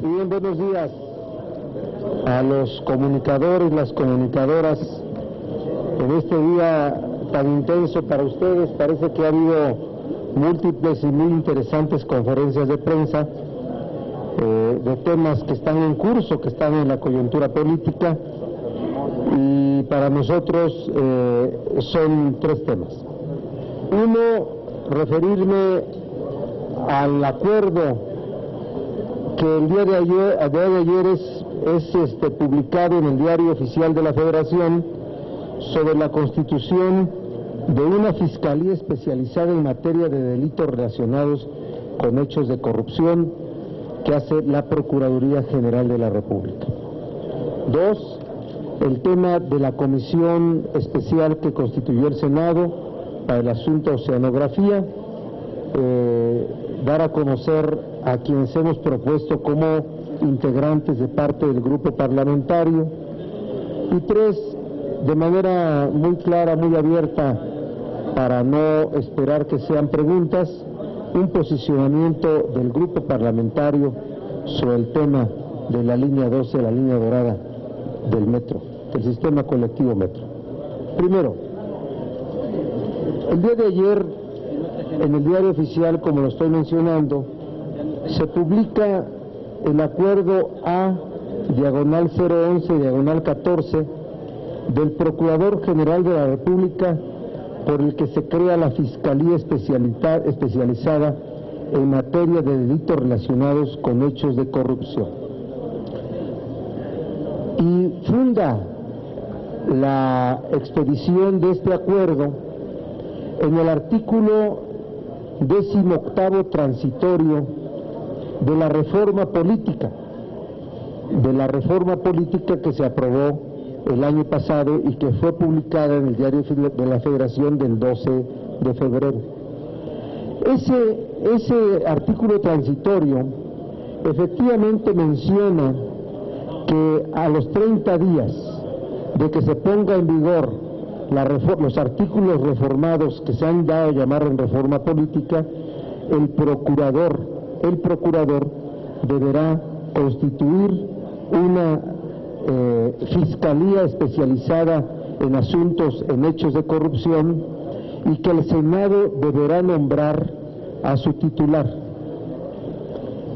Y bien, buenos días a los comunicadores, las comunicadoras. En este día tan intenso para ustedes, parece que ha habido múltiples y muy interesantes conferencias de prensa de temas que están en curso, que están en la coyuntura política, y para nosotros son tres temas. Uno, referirme al acuerdo que el día de ayer es publicado en el Diario Oficial de la Federación sobre la constitución de una fiscalía especializada en materia de delitos relacionados con hechos de corrupción que hace la Procuraduría General de la República. Dos, el tema de la comisión especial que constituyó el Senado para el asunto oceanografía, dar a conocer a quienes hemos propuesto como integrantes de parte del grupo parlamentario. Y tres, de manera muy clara, muy abierta, para no esperar que sean preguntas, un posicionamiento del grupo parlamentario sobre el tema de la línea 12, la línea dorada del metro, del sistema colectivo metro. Primero, el día de ayer, en el Diario Oficial, como lo estoy mencionando, se publica el acuerdo A/011/14 del Procurador General de la República, por el que se crea la Fiscalía especializada en materia de delitos relacionados con hechos de corrupción. Y funda la expedición de este acuerdo en el artículo 18º transitorio de la reforma política que se aprobó el año pasado y que fue publicada en el Diario de la Federación del 12 de febrero. Ese artículo transitorio efectivamente menciona que a los 30 días de que se ponga en vigor los artículos reformados que se han dado a llamar en reforma política, el procurador deberá constituir una fiscalía especializada en asuntos, en hechos de corrupción, y que el Senado deberá nombrar a su titular.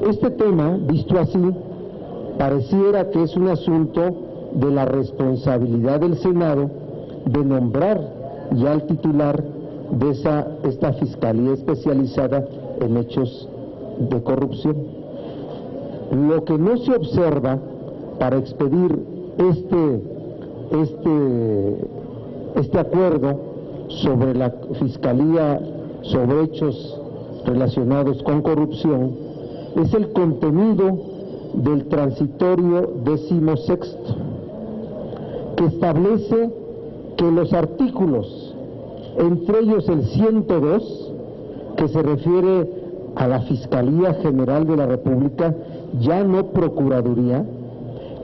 Este tema, visto así, pareciera que es un asunto de la responsabilidad del Senado de nombrar ya al titular de esta fiscalía especializada en hechos de corrupción. Lo que no se observa para expedir este acuerdo sobre la fiscalía sobre hechos relacionados con corrupción es el contenido del transitorio 16º, que establece que los artículos, entre ellos el 102, que se refiere a la Fiscalía General de la República, ya no Procuraduría,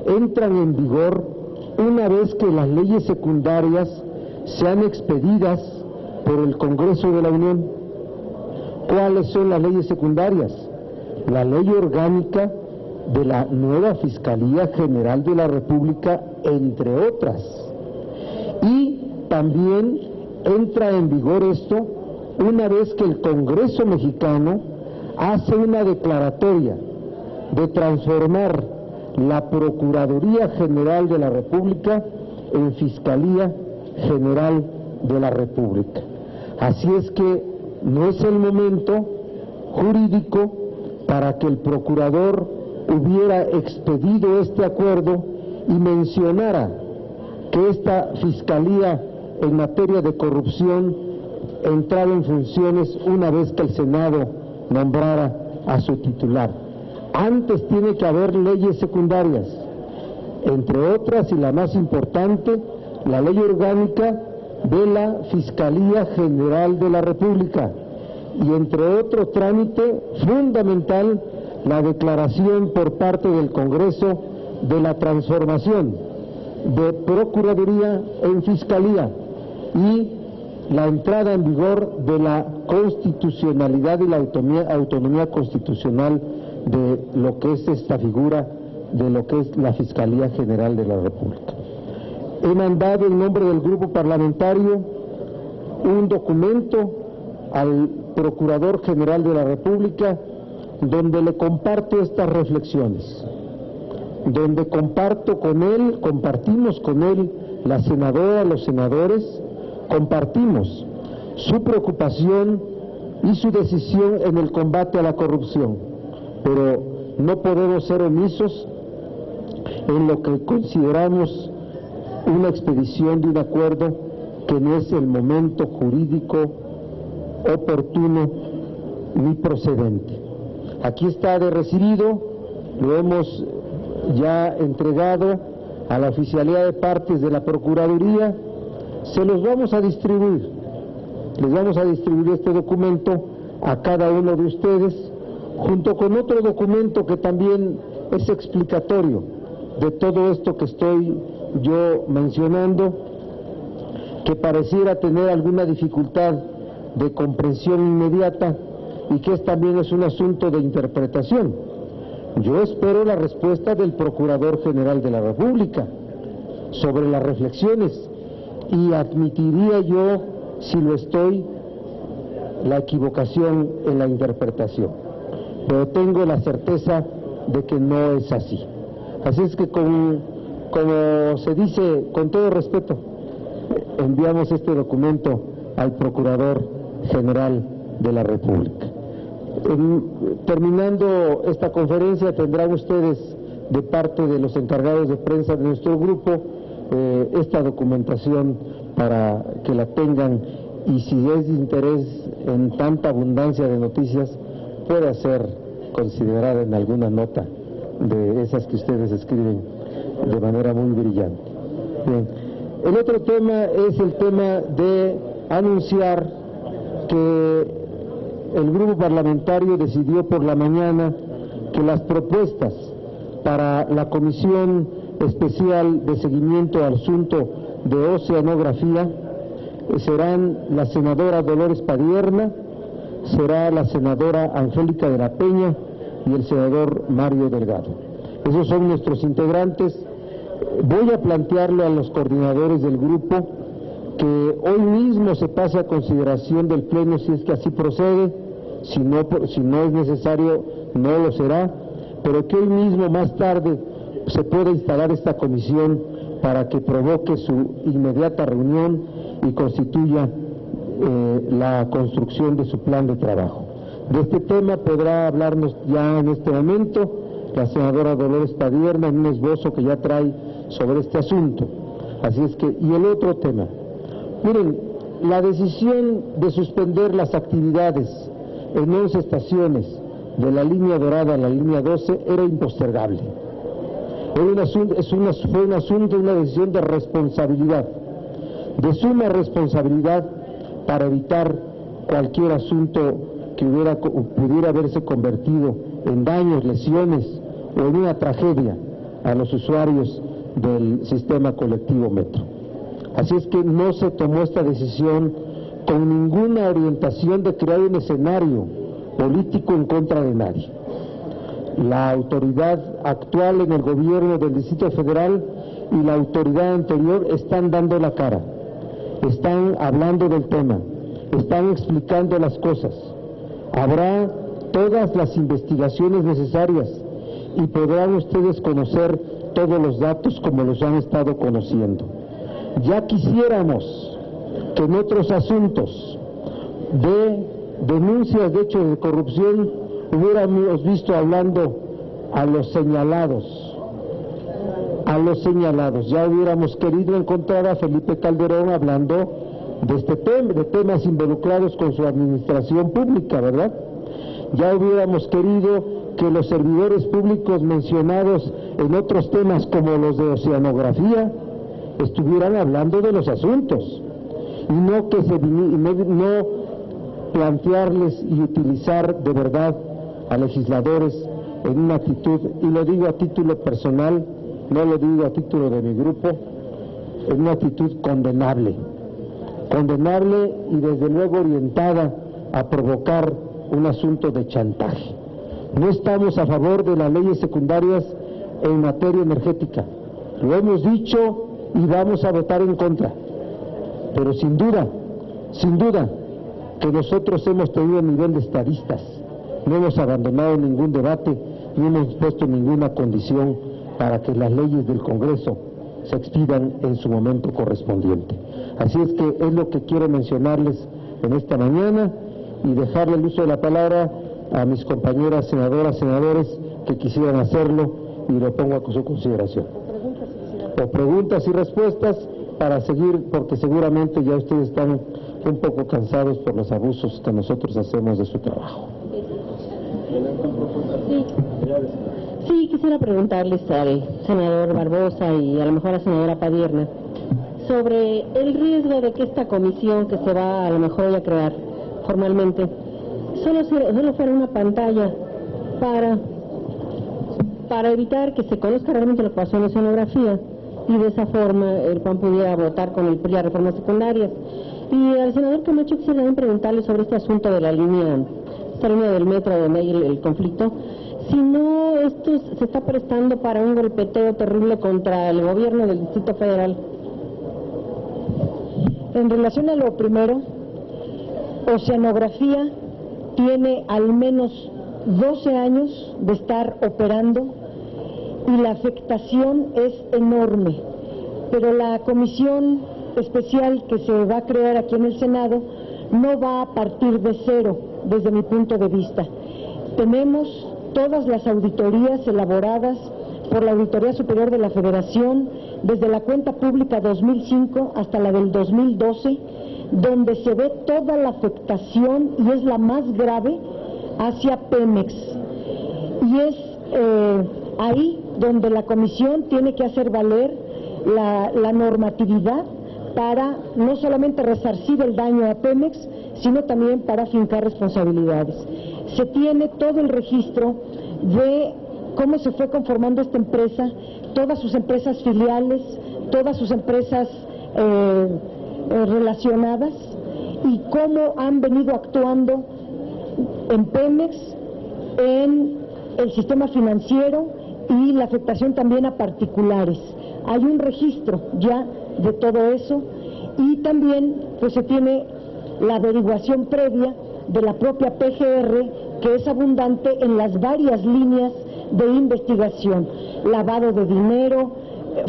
entran en vigor una vez que las leyes secundarias sean expedidas por el Congreso de la Unión. ¿Cuáles son las leyes secundarias? La ley orgánica de la nueva Fiscalía General de la República, entre otras. Y también entra en vigor esto una vez que el Congreso mexicano hace una declaratoria de transformar la Procuraduría General de la República en Fiscalía General de la República. Así es que no es el momento jurídico para que el procurador hubiera expedido este acuerdo y mencionara que esta Fiscalía en materia de corrupción entraba en funciones una vez que el Senado nombrara a su titular. Antes tiene que haber leyes secundarias, entre otras, y la más importante, la ley orgánica de la Fiscalía General de la República, y entre otro trámite fundamental, la declaración por parte del Congreso de la transformación de Procuraduría en Fiscalía y la entrada en vigor de la constitucionalidad y la autonomía constitucional de lo que es esta figura, de lo que es la Fiscalía General de la República. He mandado en nombre del grupo parlamentario un documento al Procurador General de la República donde le comparto estas reflexiones, donde compartimos con él, la senadora, los senadores, compartimos su preocupación y su decisión en el combate a la corrupción, pero no podemos ser omisos en lo que consideramos una expedición de un acuerdo que no es el momento jurídico oportuno ni procedente. Aquí está de recibido, lo hemos ya entregado a la Oficialía de Partes de la Procuraduría, se los vamos a distribuir, les vamos a distribuir este documento a cada uno de ustedes, junto con otro documento que también es explicatorio de todo esto que estoy yo mencionando, que pareciera tener alguna dificultad de comprensión inmediata y que también es un asunto de interpretación. Yo espero la respuesta del Procurador General de la República sobre las reflexiones y admitiría yo, si lo estoy, la equivocación en la interpretación, pero tengo la certeza de que no es así. Así es que como se dice, con todo respeto, enviamos este documento al Procurador General de la República. Terminando esta conferencia, tendrán ustedes de parte de los encargados de prensa de nuestro grupo esta documentación para que la tengan, y si es de interés en tanta abundancia de noticias, pueda ser considerada en alguna nota de esas que ustedes escriben de manera muy brillante. Bien. El otro tema es el tema de anunciar que el grupo parlamentario decidió por la mañana que las propuestas para la Comisión Especial de Seguimiento al Asunto de Oceanografía serán la senadora Dolores Padierna, será la senadora Angélica de la Peña y el senador Mario Delgado. Esos son nuestros integrantes. Voy a plantearle a los coordinadores del grupo que hoy mismo se pase a consideración del Pleno si es que así procede, si no es necesario no lo será, pero que hoy mismo más tarde se pueda instalar esta comisión para que provoque su inmediata reunión y constituya la construcción de su plan de trabajo. De este tema podrá hablarnos ya en este momento la senadora Dolores Padierna en un esbozo que ya trae sobre este asunto. Así es que, y el otro tema, miren, la decisión de suspender las actividades en 11 estaciones de la línea dorada a la línea 12 era impostergable. Fue un asunto, una decisión de responsabilidad, de suma responsabilidad, para evitar cualquier asunto que pudiera haberse convertido en daños, lesiones o en una tragedia a los usuarios del sistema colectivo Metro. Así es que no se tomó esta decisión con ninguna orientación de crear un escenario político en contra de nadie. La autoridad actual en el gobierno del Distrito Federal y la autoridad anterior están dando la cara, están hablando del tema, están explicando las cosas. Habrá todas las investigaciones necesarias y podrán ustedes conocer todos los datos como los han estado conociendo. Ya quisiéramos que en otros asuntos de denuncias de hechos de corrupción hubiéramos visto hablando a los señalados. Ya hubiéramos querido encontrar a Felipe Calderón hablando de este tema, de temas involucrados con su administración pública, ¿verdad? Ya hubiéramos querido que los servidores públicos mencionados en otros temas como los de oceanografía estuvieran hablando de los asuntos y no plantearles y utilizar de verdad a legisladores en una actitud, y lo digo a título personal, no lo digo a título de mi grupo, en una actitud condenable y desde luego orientada a provocar un asunto de chantaje. No estamos a favor de las leyes secundarias en materia energética. Lo hemos dicho y vamos a votar en contra. Pero sin duda, que nosotros hemos tenido nivel de estadistas. No hemos abandonado ningún debate ni hemos puesto ninguna condición para que las leyes del Congreso se expidan en su momento correspondiente. Así es que es lo que quiero mencionarles en esta mañana y dejarle el uso de la palabra a mis compañeras senadoras, senadores que quisieran hacerlo y lo pongo a su consideración. O preguntas y respuestas para seguir, porque seguramente ya ustedes están un poco cansados por los abusos que nosotros hacemos de su trabajo. Sí, quisiera preguntarles al senador Barbosa y a lo mejor a la senadora Padierna sobre el riesgo de que esta comisión que se va a lo mejor hoy a crear formalmente solo fuera una pantalla para evitar que se conozca realmente lo que pasó en la escenografía y de esa forma el PAN pudiera votar con el PRI las reformas secundarias. Y al senador Camacho quisiera también preguntarle sobre este asunto de esta línea del metro donde hay el conflicto, si no esto se está prestando para un golpeteo terrible contra el gobierno del Distrito Federal. En relación a lo primero, Oceanografía tiene al menos 12 años de estar operando y la afectación es enorme, pero la comisión especial que se va a crear aquí en el Senado no va a partir de cero desde mi punto de vista. Tenemos todas las auditorías elaboradas por la Auditoría Superior de la Federación desde la cuenta pública 2005 hasta la del 2012, donde se ve toda la afectación y es la más grave hacia Pemex. Y es ahí donde la comisión tiene que hacer valer la normatividad para no solamente resarcir el daño a Pemex, sino también para fincar responsabilidades. Se tiene todo el registro de cómo se fue conformando esta empresa, todas sus empresas filiales, todas sus empresas relacionadas y cómo han venido actuando en Pemex, en el sistema financiero y la afectación también a particulares. Hay un registro ya de todo eso y también pues se tiene la averiguación previa de la propia PGR, que es abundante en las varias líneas de investigación: lavado de dinero,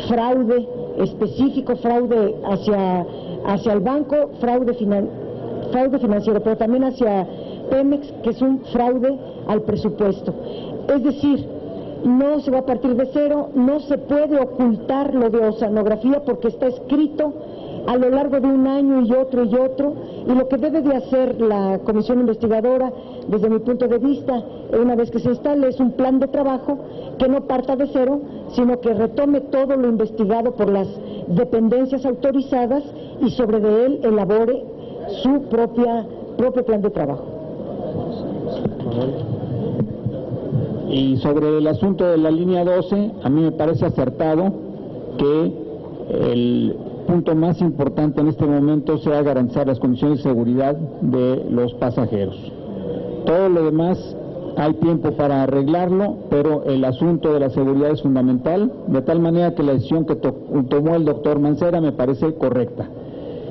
fraude específico, fraude hacia el banco, fraude financiero, pero también hacia Pemex, que es un fraude al presupuesto. Es decir, no se va a partir de cero, no se puede ocultar lo de Oceanografía porque está escrito a lo largo de un año y otro, y lo que debe de hacer la comisión investigadora, desde mi punto de vista, una vez que se instale, es un plan de trabajo que no parta de cero, sino que retome todo lo investigado por las dependencias autorizadas y sobre de él elabore su propio plan de trabajo. Y sobre el asunto de la línea 12, a mí me parece acertado que el punto más importante en este momento sea garantizar las condiciones de seguridad de los pasajeros. Todo lo demás hay tiempo para arreglarlo, pero el asunto de la seguridad es fundamental, de tal manera que la decisión que tomó el doctor Mancera me parece correcta.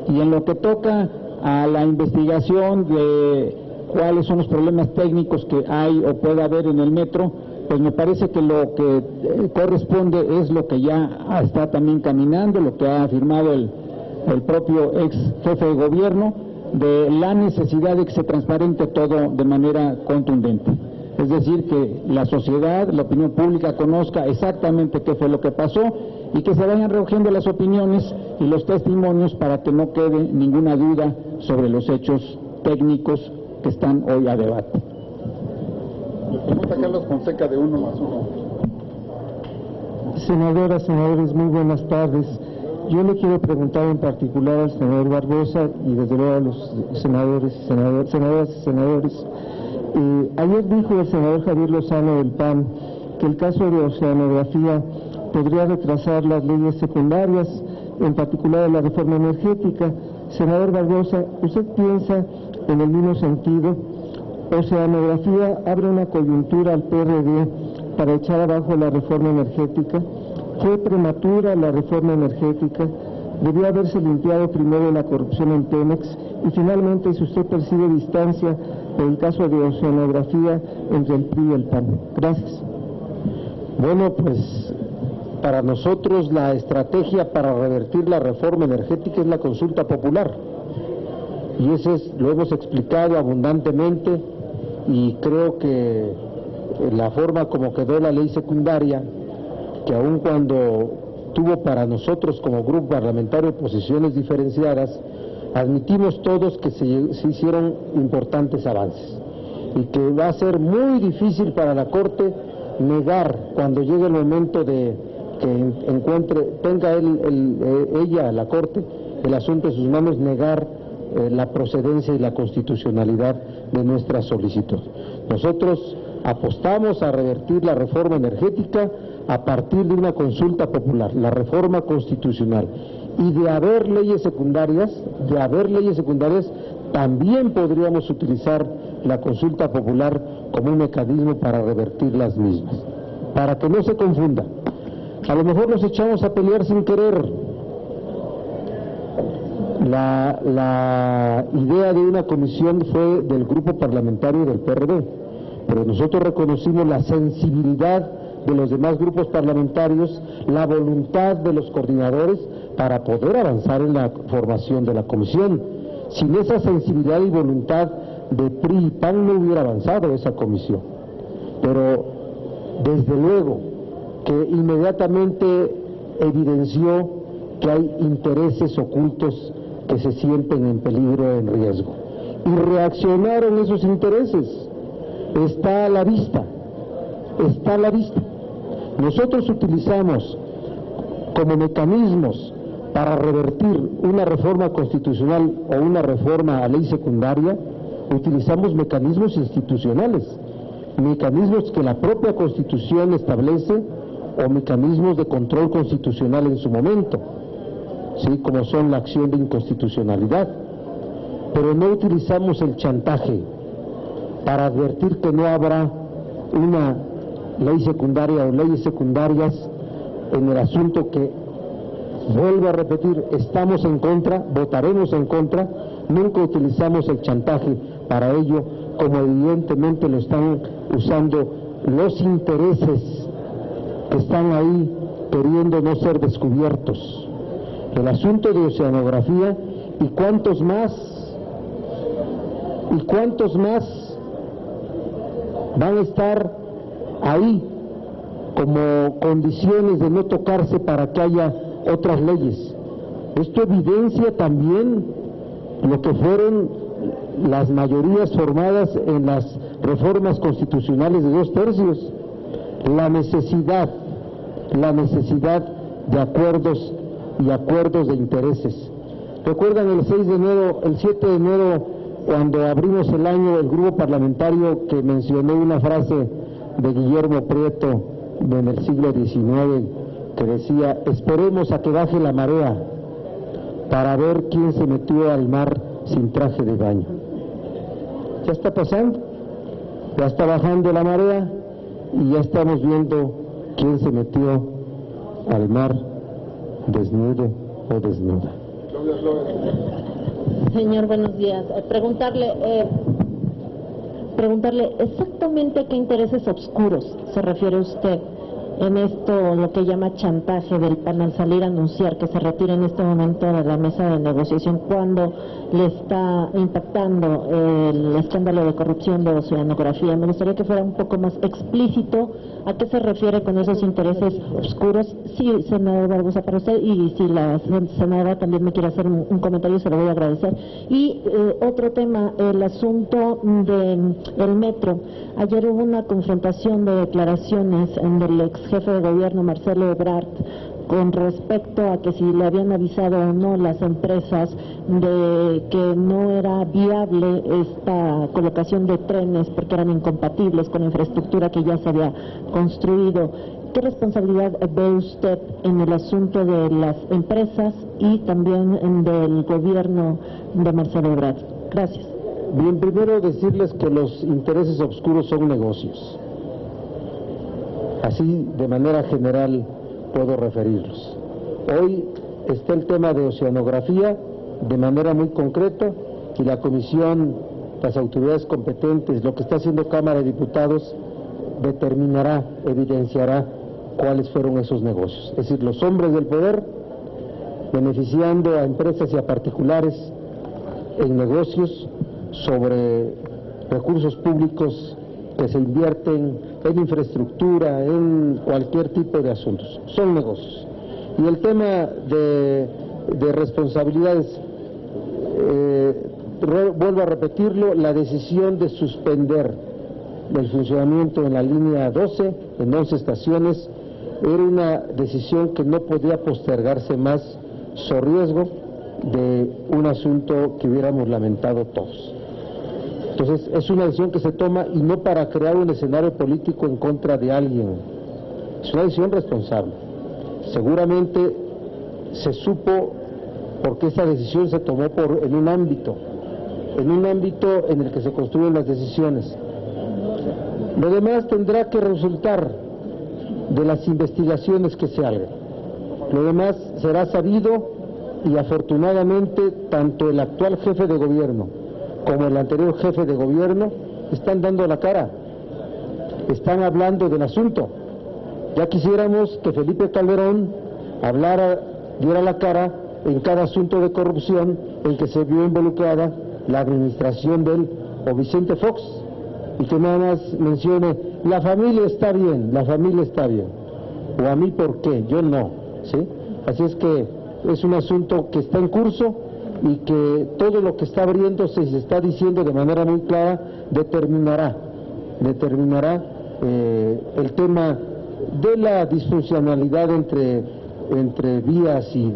Y en lo que toca a la investigación de cuáles son los problemas técnicos que hay o puede haber en el metro, pues me parece que lo que corresponde es lo que ya está también caminando, lo que ha afirmado el propio ex jefe de gobierno, de la necesidad de que se transparente todo de manera contundente. Es decir, que la sociedad, la opinión pública conozca exactamente qué fue lo que pasó y que se vayan recogiendo las opiniones y los testimonios para que no quede ninguna duda sobre los hechos técnicos que están hoy a debate. Le pregunta Carlos Fonseca de 1+1. Senadoras, senadores, muy buenas tardes. Yo le quiero preguntar en particular al senador Barbosa y desde luego a los senadoras y senadores. Ayer dijo el senador Javier Lozano del PAN que el caso de Oceanografía podría retrasar las leyes secundarias, en particular la reforma energética. Senador Barbosa, ¿usted piensa en el mismo sentido Oceanografía abre una coyuntura al PRD para echar abajo la reforma energética. Fue prematura la reforma energética, debió haberse limpiado primero la corrupción en Pemex y finalmente, si usted percibe distancia por el caso de Oceanografía entre el PRI y el PAN. Gracias. Bueno, pues para nosotros la estrategia para revertir la reforma energética es la consulta popular. Y eso lo hemos explicado abundantemente, y creo que la forma como quedó la ley secundaria, que aun cuando tuvo para nosotros como grupo parlamentario posiciones diferenciadas, admitimos todos que se hicieron importantes avances y que va a ser muy difícil para la Corte negar cuando llegue el momento de que tenga ella, la Corte, el asunto en sus manos, negar la procedencia y la constitucionalidad de nuestra solicitud. Nosotros apostamos a revertir la reforma energética a partir de una consulta popular, la reforma constitucional, y de haber leyes secundarias, también podríamos utilizar la consulta popular como un mecanismo para revertir las mismas. Para que no se confunda, a lo mejor nos echamos a pelear sin querer. La idea de una comisión fue del grupo parlamentario del PRD, pero nosotros reconocimos la sensibilidad de los demás grupos parlamentarios, la voluntad de los coordinadores para poder avanzar en la formación de la comisión. Sin esa sensibilidad y voluntad de PRI y PAN no hubiera avanzado esa comisión. Pero desde luego que inmediatamente evidenció que hay intereses ocultos que se sienten en peligro, en riesgo. Y reaccionaron esos intereses. Está a la vista. Nosotros utilizamos como mecanismos para revertir una reforma constitucional o una reforma a ley secundaria, utilizamos mecanismos institucionales, mecanismos que la propia Constitución establece o mecanismos de control constitucional en su momento, ¿sí?, como son la acción de inconstitucionalidad, pero no utilizamos el chantaje para advertir que no habrá una ley secundaria o leyes secundarias en el asunto que, vuelvo a repetir, estamos en contra, votaremos en contra. Nunca utilizamos el chantaje para ello, como evidentemente lo están usando los intereses que están ahí queriendo no ser descubiertos. El asunto de Oceanografía y cuántos más van a estar ahí como condiciones de no tocarse para que haya otras leyes. Esto evidencia también lo que fueron las mayorías formadas en las reformas constitucionales de 2/3, la necesidad de acuerdos y acuerdos de intereses. ¿Recuerdan el 7 de enero, cuando abrimos el año, el grupo parlamentario que mencioné una frase de Guillermo Prieto en el siglo XIX que decía: esperemos a que baje la marea para ver quién se metió al mar sin traje de baño? Ya está pasando, ya está bajando la marea y ya estamos viendo quién se metió al mar desnudo o desnuda. Señor, buenos días. Preguntarle exactamente a qué intereses oscuros se refiere usted en esto, lo que llama chantaje del PAN al salir a anunciar que se retira en este momento de la mesa de negociación, cuando le está impactando el escándalo de corrupción de Oceanografía. Me gustaría que fuera un poco más explícito a qué se refiere con esos intereses oscuros. Sí, senador Barbosa, para usted, y si la senadora también me quiere hacer un comentario, se lo voy a agradecer. Y otro tema, el asunto del metro. Ayer hubo una confrontación de declaraciones del ex jefe de gobierno, Marcelo Ebrard, con respecto a que si le habían avisado o no las empresas de que no era viable esta colocación de trenes porque eran incompatibles con la infraestructura que ya se había construido. ¿Qué responsabilidad ve usted en el asunto de las empresas y también del gobierno de Marcelo Ebrard? Gracias. Bien, primero decirles que los intereses oscuros son negocios. Así, de manera general, puedo referirlos. Hoy está el tema de oceanografía de manera muy concreta y la comisión, las autoridades competentes, lo que está haciendo Cámara de Diputados, determinará, evidenciará cuáles fueron esos negocios. Es decir, los hombres del poder beneficiando a empresas y a particulares en negocios sobre recursos públicos que se invierten en infraestructura, en cualquier tipo de asuntos. Son negocios. Y el tema de responsabilidades, vuelvo a repetirlo, la decisión de suspender el funcionamiento en la línea 12, en 11 estaciones, era una decisión que no podía postergarse más, so riesgo de un asunto que hubiéramos lamentado todos. Entonces, es una decisión que se toma y no para crear un escenario político en contra de alguien, es una decisión responsable. Seguramente se supo porque esa decisión se tomó en un ámbito en el que se construyen las decisiones. Lo demás tendrá que resultar de las investigaciones que se hagan. Lo demás será sabido y afortunadamente tanto el actual jefe de gobierno como el anterior jefe de gobierno están dando la cara, están hablando del asunto. Ya quisiéramos que Felipe Calderón diera la cara en cada asunto de corrupción en que se vio involucrada la administración de él o Vicente Fox, y que nada más mencione, la familia está bien, o a mí por qué, yo no, ¿sí? Así es que es un asunto que está en curso y que todo lo que está abriéndose y se está diciendo de manera muy clara determinará el tema de la disfuncionalidad entre vías y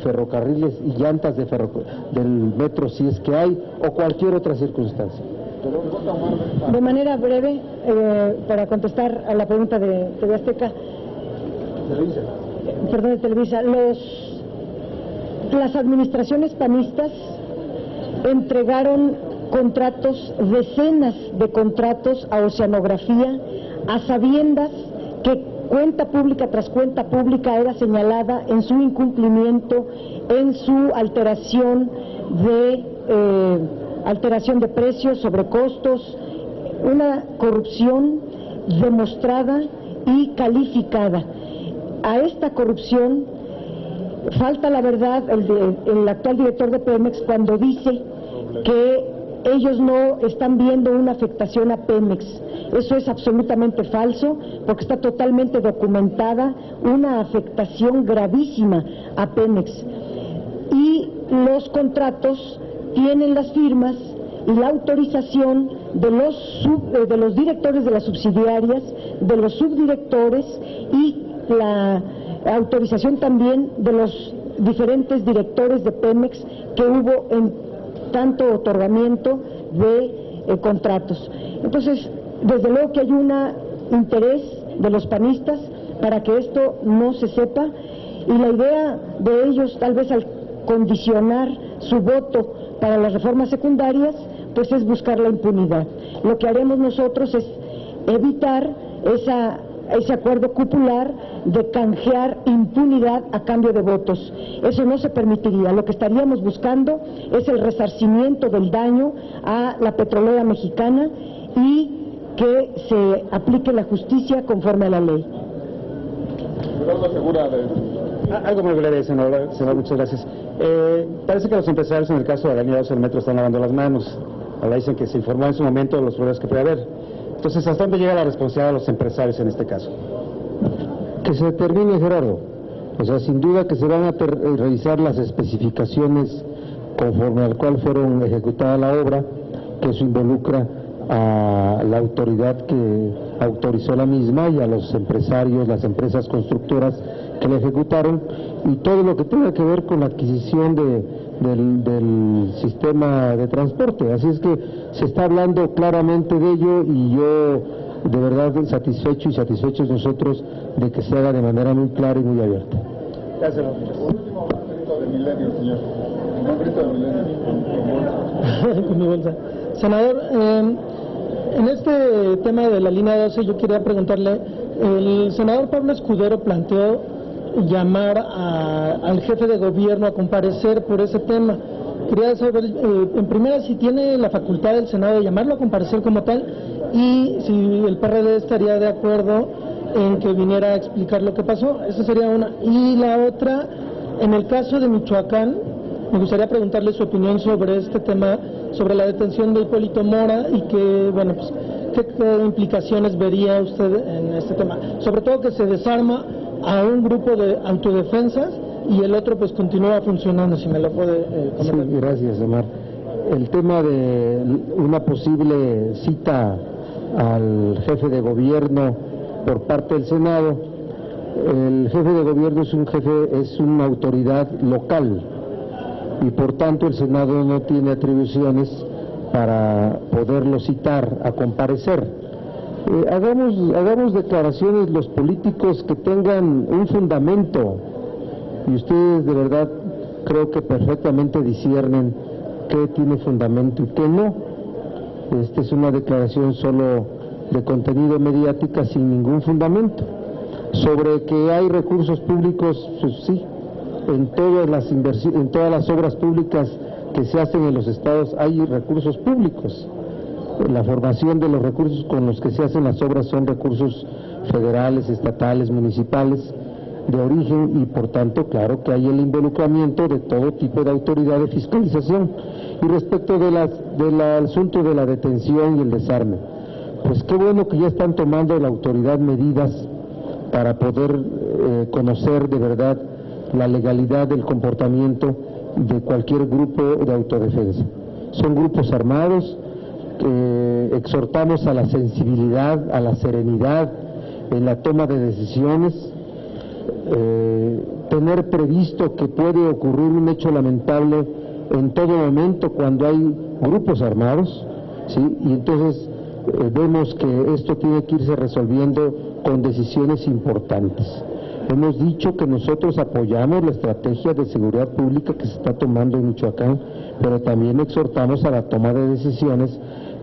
ferrocarriles y llantas del metro, si es que hay, o cualquier otra circunstancia. De manera breve, para contestar a la pregunta de TV Azteca, de Televisa, las administraciones panistas entregaron contratos, decenas de contratos a Oceanografía, a sabiendas que cuenta pública tras cuenta pública era señalada en su incumplimiento, en su alteración de precios, sobrecostos, una corrupción demostrada y calificada. A esta corrupción falta la verdad el actual director de Pemex cuando dice que ellos no están viendo una afectación a Pemex. Eso es absolutamente falso, porque está totalmente documentada una afectación gravísima a Pemex. Y los contratos tienen las firmas y la autorización de los directores de las subsidiarias, de los subdirectores y la autorización también de los diferentes directores de Pemex que hubo en tanto otorgamiento de contratos. Entonces, desde luego que hay un interés de los panistas para que esto no se sepa, y la idea de ellos, tal vez al condicionar su voto para las reformas secundarias, pues es buscar la impunidad. Lo que haremos nosotros es evitar ese acuerdo cupular de canjear impunidad a cambio de votos. Eso no se permitiría. Lo que estaríamos buscando es el resarcimiento del daño a la petrolera mexicana y que se aplique la justicia conforme a la ley. Algo muy breve, senador, muchas gracias. Parece que los empresarios en el caso de la línea 12 del metro están lavando las manos. Ahora dicen que se informó en su momento de los problemas que puede haber. Entonces, ¿hasta dónde llega la responsabilidad de los empresarios en este caso? Que se determine, Gerardo. O sea, sin duda que se van a revisar las especificaciones conforme al cual fueron ejecutada la obra, que eso involucra a la autoridad que autorizó la misma y a los empresarios, las empresas constructoras que la ejecutaron, y todo lo que tenga que ver con la adquisición del sistema de transporte. Así es que se está hablando claramente de ello, y yo de verdad satisfecho y satisfechos nosotros de que se haga de manera muy clara y muy abierta. Gracias. Por último, respecto de Milenio, señor. Con mi bolsa. Senador, en este tema de la línea 12 yo quería preguntarle, el senador Pablo Escudero planteó llamar al jefe de gobierno a comparecer por ese tema. Quería saber, en primera, si tiene la facultad del Senado de llamarlo a comparecer como tal, y si el PRD estaría de acuerdo en que viniera a explicar lo que pasó. Esa sería una. Y la otra, en el caso de Michoacán, me gustaría preguntarle su opinión sobre este tema, sobre la detención de Hipólito Mora y que, bueno, pues, ¿qué implicaciones vería usted en este tema? Sobre todo que se desarma a un grupo de autodefensas y el otro pues continúa funcionando, si me lo puede comentar. Sí, gracias, Omar. El tema de una posible cita al jefe de gobierno por parte del Senado, el jefe de gobierno es una autoridad local y por tanto el Senado no tiene atribuciones para poderlo citar a comparecer. Hagamos declaraciones los políticos que tengan un fundamento, y ustedes de verdad creo que perfectamente disciernen qué tiene fundamento y qué no. Esta es una declaración solo de contenido mediática sin ningún fundamento. Sobre que hay recursos públicos, pues sí, en todas las obras públicas que se hacen en los estados hay recursos públicos. La formación de los recursos con los que se hacen las obras son recursos federales, estatales, municipales, de origen, y por tanto, claro que hay el involucramiento de todo tipo de autoridad de fiscalización. Y respecto del asunto de la detención y el desarme, pues qué bueno que ya están tomando la autoridad medidas para poder conocer de verdad la legalidad del comportamiento de cualquier grupo de autodefensa. Son grupos armados. Exhortamos a la sensibilidad, a la serenidad en la toma de decisiones, tener previsto que puede ocurrir un hecho lamentable en todo momento cuando hay grupos armados, ¿sí? Y entonces vemos que esto tiene que irse resolviendo con decisiones importantes. Hemos dicho que nosotros apoyamos la estrategia de seguridad pública que se está tomando en Michoacán, pero también exhortamos a la toma de decisiones,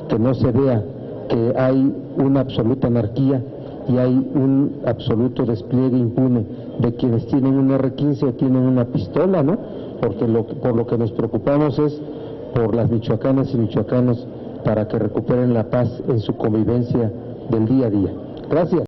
que no se vea que hay una absoluta anarquía y hay un absoluto despliegue impune de quienes tienen un R-15 o tienen una pistola, ¿no? Porque por lo que nos preocupamos es por las michoacanas y michoacanos, para que recuperen la paz en su convivencia del día a día. Gracias.